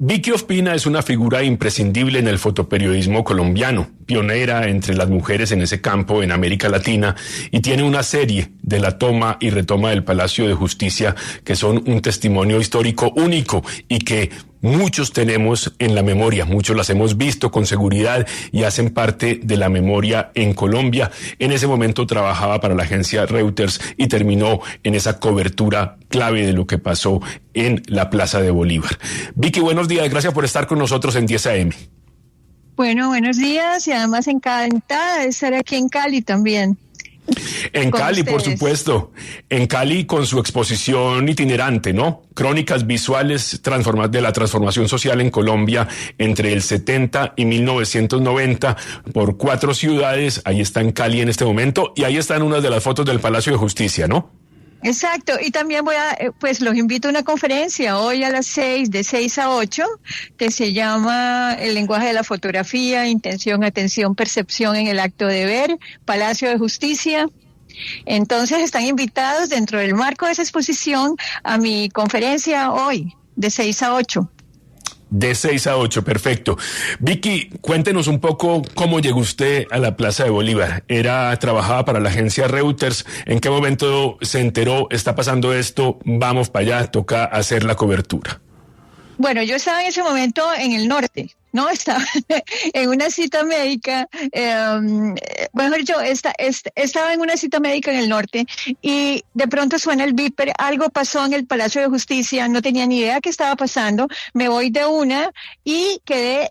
Vicky Ospina es una figura imprescindible en el fotoperiodismo colombiano, pionera entre las mujeres en ese campo en América Latina, y tiene una serie de la toma y retoma del Palacio de Justicia que son un testimonio histórico único y que muchos tenemos en la memoria, muchos las hemos visto con seguridad y hacen parte de la memoria en Colombia. En ese momento trabajaba para la agencia Reuters y terminó en esa cobertura clave de lo que pasó en la Plaza de Bolívar. Vicky, buenos días, gracias por estar con nosotros en 10 AM. Bueno, buenos días y además encantada de estar aquí en Cali también. En Cali, por supuesto. En Cali con su exposición itinerante, ¿no? Crónicas visuales de la transformación social en Colombia entre el 70 y 1990 por 4 ciudades. Ahí está en Cali en este momento y ahí están unas de las fotos del Palacio de Justicia, ¿no? Exacto, y también pues los invito a una conferencia hoy a las 6, de 6 a 8, que se llama El lenguaje de la fotografía, intención, atención, percepción en el acto de ver, Palacio de Justicia. Entonces están invitados dentro del marco de esa exposición a mi conferencia hoy, de 6 a 8. De 6 a 8, perfecto. Vicky, cuéntenos un poco cómo llegó usted a la Plaza de Bolívar. Trabajaba para la agencia Reuters. ¿En qué momento se enteró, está pasando esto, vamos para allá, toca hacer la cobertura? Bueno, yo estaba en ese momento en el norte, ¿no? Estaba en una cita médica, mejor dicho, estaba en una cita médica en el norte y de pronto suena el beeper, algo pasó en el Palacio de Justicia, no tenía ni idea qué estaba pasando, me voy de una y quedé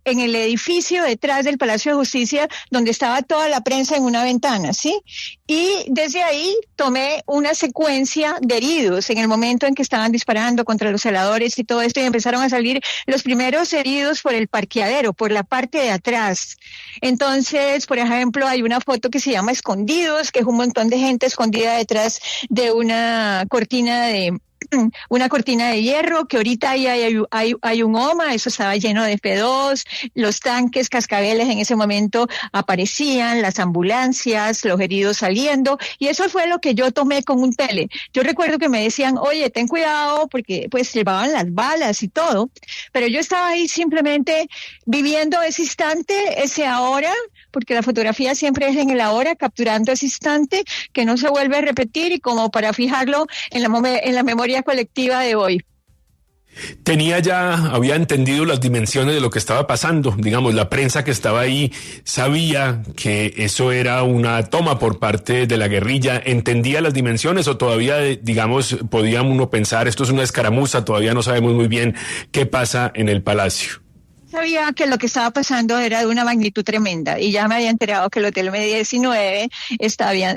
en el edificio detrás del Palacio de Justicia, donde estaba toda la prensa en una ventana, ¿sí? Y desde ahí tomé una secuencia de heridos en el momento en que estaban disparando contra los celadores y todo esto, y empezaron a salir los primeros heridos por el parqueadero, por la parte de atrás. Entonces, por ejemplo, hay una foto que se llama Escondidos, que es un montón de gente escondida detrás de una cortina de hierro, que ahorita hay un OMA, eso estaba lleno de F2, los tanques, cascabeles en ese momento aparecían, las ambulancias, los heridos saliendo, y eso fue lo que yo tomé con un tele. Yo recuerdo que me decían, oye, ten cuidado, porque pues llevaban las balas y todo, pero yo estaba ahí simplemente viviendo ese instante, ese ahora, porque la fotografía siempre es en el ahora, capturando ese instante que no se vuelve a repetir y como para fijarlo en la memoria colectiva de hoy. Había entendido las dimensiones de lo que estaba pasando, digamos, la prensa que estaba ahí sabía que eso era una toma por parte de la guerrilla, ¿entendía las dimensiones o todavía, digamos, podía uno pensar, esto es una escaramuza, todavía no sabemos muy bien qué pasa en el palacio? Sabía que lo que estaba pasando era de una magnitud tremenda y ya me había enterado que el Hotel M19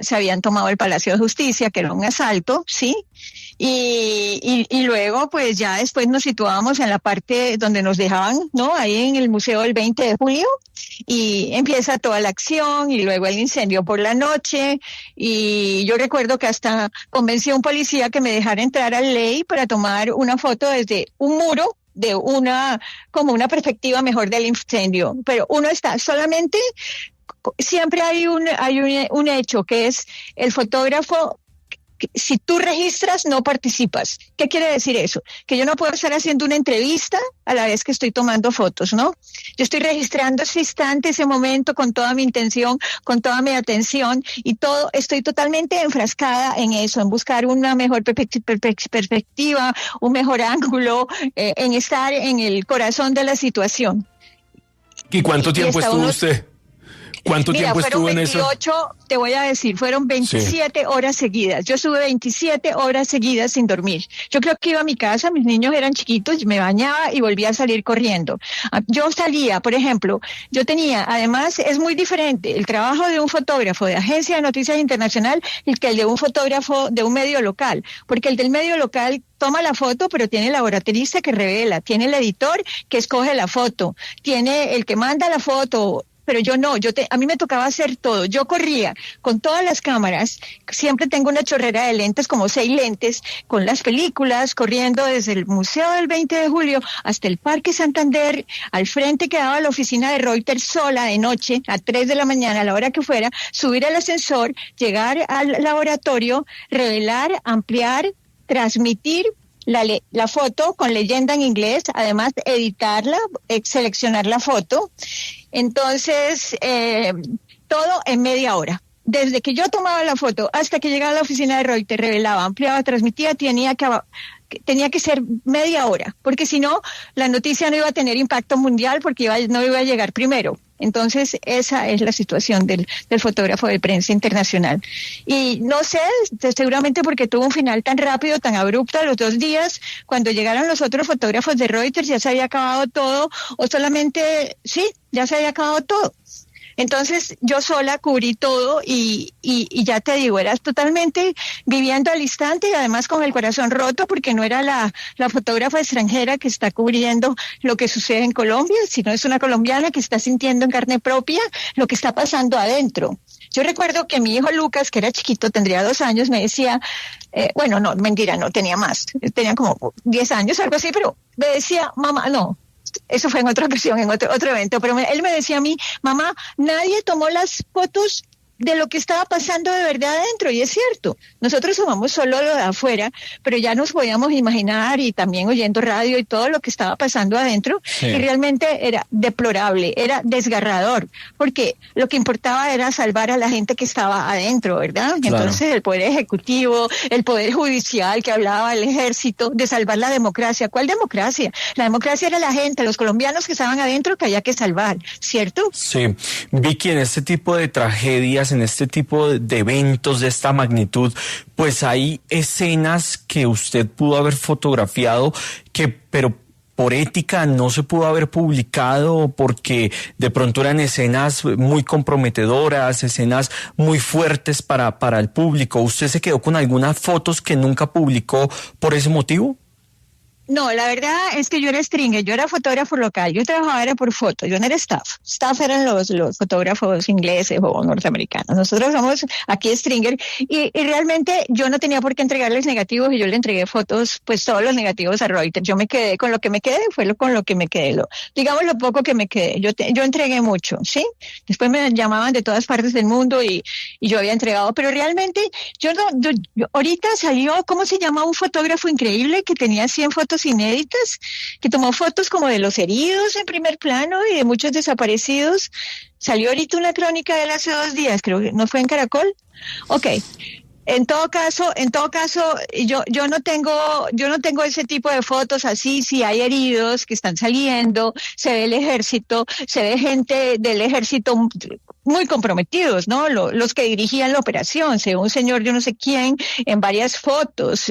se habían tomado el Palacio de Justicia, que era un asalto, ¿sí? Y luego pues ya después nos situábamos en la parte donde nos dejaban, ¿no? Ahí en el Museo del 20 de Julio y empieza toda la acción y luego el incendio por la noche y yo recuerdo que hasta convencí a un policía que me dejara entrar al Ley para tomar una foto desde un muro de como una perspectiva mejor del incendio, pero uno está solamente, siempre hay un hecho que es el fotógrafo. Si tú registras, no participas. ¿Qué quiere decir eso? Que yo no puedo estar haciendo una entrevista a la vez que estoy tomando fotos, ¿no? Yo estoy registrando ese instante, ese momento, con toda mi intención, con toda mi atención y todo. Estoy totalmente enfrascada en eso, en buscar una mejor perspectiva, un mejor ángulo, en estar en el corazón de la situación. ¿Y cuánto tiempo estuvo usted? ¿Cuánto tiempo estuvo en eso? 28, te voy a decir, fueron 27 horas seguidas. Yo estuve 27 horas seguidas sin dormir. Yo creo que iba a mi casa, mis niños eran chiquitos, me bañaba y volvía a salir corriendo. Yo salía, por ejemplo, además es muy diferente el trabajo de un fotógrafo de agencia de noticias internacional que el de un fotógrafo de un medio local, porque el del medio local toma la foto, pero tiene el laboratorista que revela, tiene el editor que escoge la foto, tiene el que manda la foto. Pero yo no, a mí me tocaba hacer todo. Yo corría con todas las cámaras, siempre tengo una chorrera de lentes, como 6 lentes, con las películas, corriendo desde el Museo del 20 de Julio hasta el Parque Santander. Al frente quedaba la oficina de Reuters sola de noche, a 3 de la mañana, a la hora que fuera, subir al ascensor, llegar al laboratorio, revelar, ampliar, transmitir la foto con leyenda en inglés, además editarla, seleccionar la foto. Entonces, todo en media hora. Desde que yo tomaba la foto hasta que llegaba a la oficina de Reuters, revelaba, ampliaba, transmitía, tenía que ser media hora, porque si no, la noticia no iba a tener impacto mundial porque no iba a llegar primero. Entonces, esa es la situación del fotógrafo de prensa internacional. Y no sé, seguramente porque tuvo un final tan rápido, tan abrupto a los 2 días, cuando llegaron los otros fotógrafos de Reuters ya se había acabado todo, o solamente, sí, ya se había acabado todo. Entonces yo sola cubrí todo y ya te digo, eras totalmente viviendo al instante y además con el corazón roto porque no era la fotógrafa extranjera que está cubriendo lo que sucede en Colombia, sino es una colombiana que está sintiendo en carne propia lo que está pasando adentro. Yo recuerdo que mi hijo Lucas, que era chiquito, tendría 2 años, me decía, bueno, no, mentira, no, tenía más, tenía como 10 años, algo así, pero me decía, mamá, no. Eso fue en otra ocasión, en otro evento, pero él me decía a mí, mamá, nadie tomó las fotos de lo que estaba pasando de verdad adentro, y es cierto, nosotros tomamos solo lo de afuera, pero ya nos podíamos imaginar y también oyendo radio y todo lo que estaba pasando adentro, sí. Y realmente era deplorable, era desgarrador, porque lo que importaba era salvar a la gente que estaba adentro, ¿verdad? Claro. Entonces el poder ejecutivo, el poder judicial que hablaba, el ejército, de salvar la democracia. ¿Cuál democracia? La democracia era la gente, los colombianos que estaban adentro que había que salvar, ¿cierto? Sí, Vicky, en este tipo de tragedias, en este tipo de eventos de esta magnitud, pues hay escenas que usted pudo haber fotografiado pero por ética no se pudo haber publicado porque de pronto eran escenas muy comprometedoras, escenas muy fuertes para el público. ¿Usted se quedó con algunas fotos que nunca publicó por ese motivo? No, la verdad es que yo era stringer, yo era fotógrafo local, yo trabajaba era por foto, yo no era staff. Staff eran los fotógrafos ingleses o norteamericanos. Nosotros somos aquí stringer y realmente yo no tenía por qué entregarles negativos y yo le entregué fotos, pues todos los negativos a Reuters. Yo me quedé con lo que me quedé, con lo que me quedé, digamos lo poco que me quedé. Yo entregué mucho, ¿sí? Después me llamaban de todas partes del mundo y yo había entregado, pero realmente yo ahorita salió, ¿cómo se llama? Un fotógrafo increíble que tenía 100 fotos inéditas, que tomó fotos como de los heridos en primer plano y de muchos desaparecidos. Salió ahorita una crónica de él hace 2 días, creo que no fue en Caracol. Okay. En todo caso, yo no tengo ese tipo de fotos así. Si hay heridos que están saliendo, se ve el ejército, se ve gente del ejército muy comprometidos, ¿no? Los que dirigían la operación, se ve un señor yo no sé quién en varias fotos.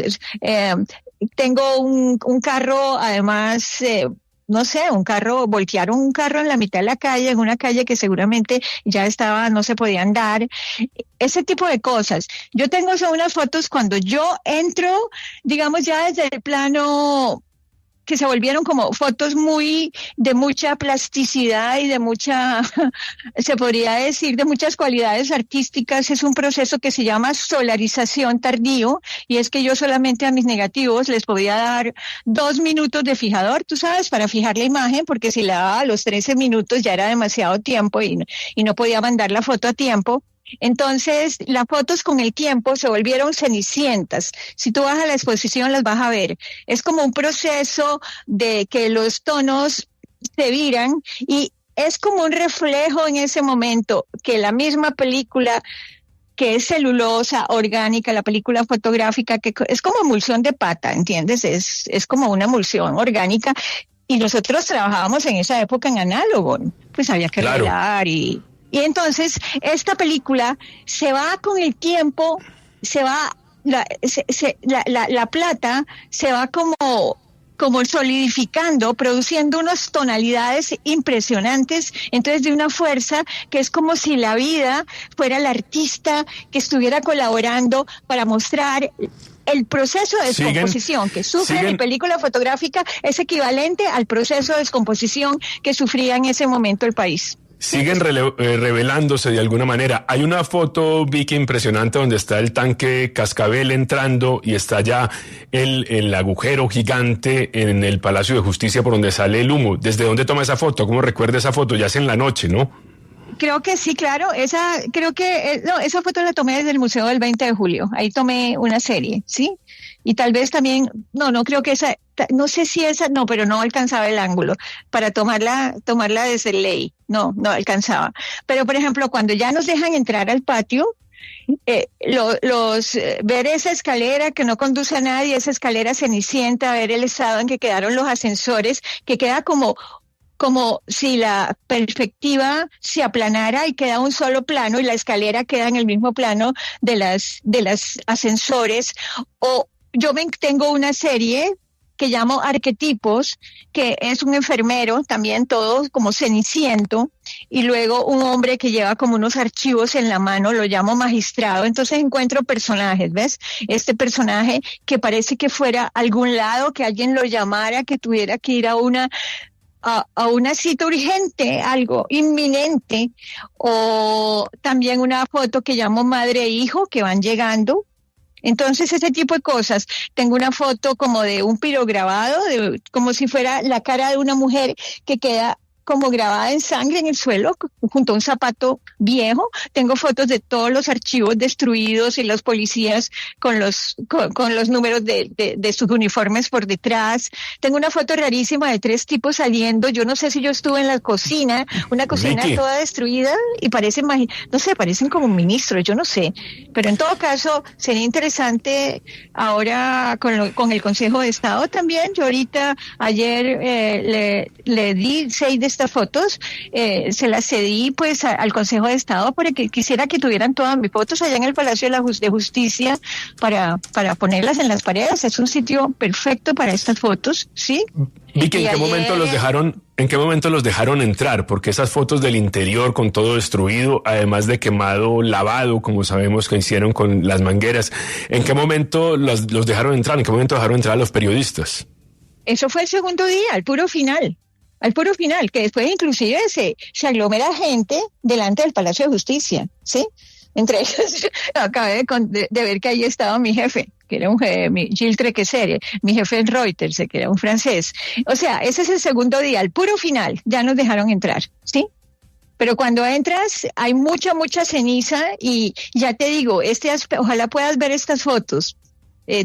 Tengo un carro, además, voltearon un carro en la mitad de la calle, en una calle que seguramente ya no se podía andar, ese tipo de cosas. Yo tengo unas fotos cuando yo entro, digamos ya desde el plano que se volvieron como fotos de mucha plasticidad y se podría decir, de muchas cualidades artísticas. Es un proceso que se llama solarización tardío, y es que yo solamente a mis negativos les podía dar 2 minutos de fijador, tú sabes, para fijar la imagen, porque si la daba a los 13 minutos ya era demasiado tiempo y no podía mandar la foto a tiempo. Entonces, las fotos con el tiempo se volvieron cenicientas. Si tú vas a la exposición, las vas a ver. Es como un proceso de que los tonos se viran y es como un reflejo en ese momento que la misma película, que es celulosa orgánica, la película fotográfica, que es como emulsión de pata, ¿entiendes? Es como una emulsión orgánica. Y nosotros trabajábamos en esa época en análogo, pues había que revelar y entonces esta película se va con el tiempo, la plata se va como solidificando, produciendo unas tonalidades impresionantes, entonces de una fuerza que es como si la vida fuera el artista que estuviera colaborando para mostrar el proceso de descomposición que sufre mi película fotográfica. Es equivalente al proceso de descomposición que sufría en ese momento el país. Siguen revelándose de alguna manera. Hay una foto, Vicky, impresionante donde está el tanque Cascabel entrando y está ya el agujero gigante en el Palacio de Justicia por donde sale el humo. ¿Desde dónde toma esa foto? ¿Cómo recuerda esa foto? Ya es en la noche, ¿no? Creo que sí, claro. Esa foto la tomé desde el Museo del 20 de Julio. Ahí tomé una serie, ¿sí? Y tal vez también, no creo que no sé si no, pero no alcanzaba el ángulo para tomarla desde el ley. No alcanzaba. Pero, por ejemplo, cuando ya nos dejan entrar al patio, ver esa escalera que no conduce a nadie, esa escalera cenicienta, ver el estado en que quedaron los ascensores, que queda como si la perspectiva se aplanara y queda un solo plano y la escalera queda en el mismo plano de las ascensores. O yo tengo una serie que llamo Arquetipos, que es un enfermero, también todo como ceniciento, y luego un hombre que lleva como unos archivos en la mano, lo llamo magistrado. Entonces encuentro personajes, ¿ves? Este personaje que parece que fuera a algún lado, que alguien lo llamara, que tuviera que ir a una cita urgente, algo inminente, o también una foto que llamo madre e hijo que van llegando. Entonces, ese tipo de cosas. Tengo una foto como de un pirograbado, como si fuera la cara de una mujer que queda como grabada en sangre en el suelo, junto a un zapato viejo. Tengo fotos de todos los archivos destruidos y los policías con los números de sus uniformes por detrás. Tengo una foto rarísima de 3 tipos saliendo. Yo no sé si yo estuve en la cocina, una cocina Vicky, toda destruida y parecen como ministros, yo no sé. Pero en todo caso, sería interesante ahora con el Consejo de Estado también. Yo ayer le di 6 de estas fotos, se las cedí pues al Consejo de Estado porque quisiera que tuvieran todas mis fotos allá en el Palacio de Justicia para ponerlas en las paredes. Es un sitio perfecto para estas fotos, ¿sí? Vicky, ¿en qué momento los dejaron entrar? Porque esas fotos del interior con todo destruido, además de quemado, lavado, como sabemos que hicieron con las mangueras, ¿en qué momento los dejaron entrar? ¿En qué momento dejaron entrar a los periodistas? Eso fue el segundo día, al puro final, que después inclusive se aglomera gente delante del Palacio de Justicia, ¿sí? Entre ellos, acabé de ver que ahí estaba mi jefe, que era Gilles Trequeser, mi jefe en Reuters, que era un francés. O sea, ese es el segundo día, al puro final, ya nos dejaron entrar, ¿sí? Pero cuando entras hay mucha ceniza y ya te digo, ojalá puedas ver estas fotos.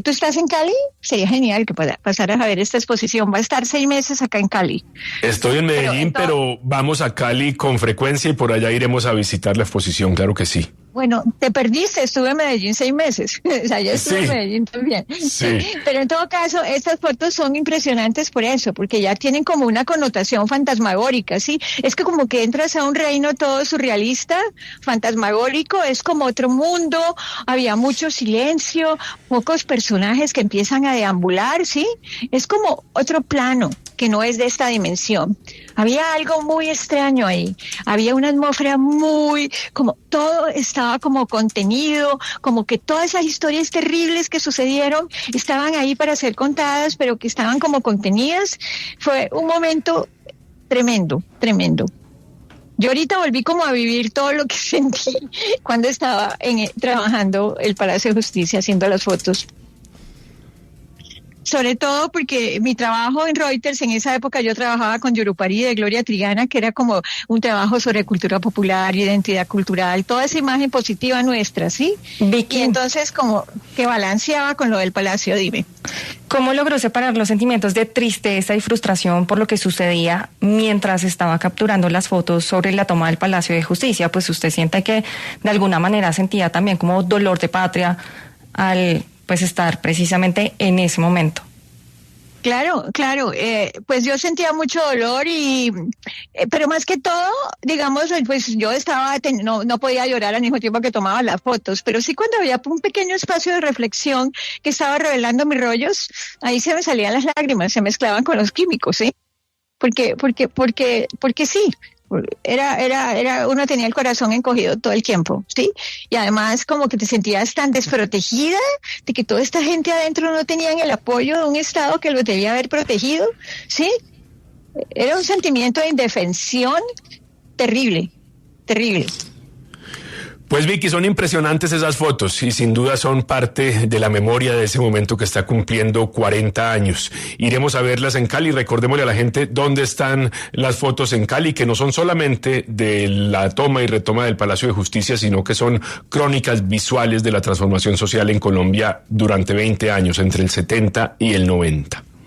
¿Tú estás en Cali? Sería genial que pasaras a ver esta exposición. Va a estar 6 meses acá en Cali. Estoy en Medellín, pero vamos a Cali con frecuencia y por allá iremos a visitar la exposición, claro que sí. Bueno, te perdiste, estuve en Medellín 6 meses, o sea, ya estuve en Medellín también. Sí. Pero en todo caso, estas fotos son impresionantes por eso, porque ya tienen como una connotación fantasmagórica, ¿sí? Es que como que entras a un reino todo surrealista, fantasmagórico, es como otro mundo, había mucho silencio, pocos personajes que empiezan a deambular, ¿sí? Es como otro plano que no es de esta dimensión. Había algo muy extraño ahí, había una atmósfera como todo estaba como contenido, como que todas esas historias terribles que sucedieron estaban ahí para ser contadas, pero que estaban como contenidas. Fue un momento tremendo. Yo ahorita volví como a vivir todo lo que sentí cuando estaba trabajando el Palacio de Justicia haciendo las fotos. Sobre todo porque mi trabajo en Reuters, en esa época yo trabajaba con Yurupari de Gloria Trigana, que era como un trabajo sobre cultura popular, identidad cultural, toda esa imagen positiva nuestra, ¿sí? Vicky. Y entonces como que balanceaba con lo del Palacio, dime. ¿Cómo logró separar los sentimientos de tristeza y frustración por lo que sucedía mientras estaba capturando las fotos sobre la toma del Palacio de Justicia? Pues usted siente que de alguna manera sentía también como dolor de patria al pues estar precisamente en ese momento. Claro, pues yo sentía mucho dolor pero más que todo, digamos, pues yo no podía llorar al mismo tiempo que tomaba las fotos, pero sí cuando había un pequeño espacio de reflexión que estaba revelando mis rollos, ahí se me salían las lágrimas, se mezclaban con los químicos, ¿sí? Porque sí. Uno tenía el corazón encogido todo el tiempo, ¿sí? Y además como que te sentías tan desprotegida de que toda esta gente adentro no tenían el apoyo de un Estado que los debía haber protegido, ¿sí? Era un sentimiento de indefensión terrible. Pues Vicky, son impresionantes esas fotos y sin duda son parte de la memoria de ese momento que está cumpliendo 40 años. Iremos a verlas en Cali. Recordémosle a la gente dónde están las fotos en Cali, que no son solamente de la toma y retoma del Palacio de Justicia, sino que son crónicas visuales de la transformación social en Colombia durante 20 años, entre el 70 y el 90.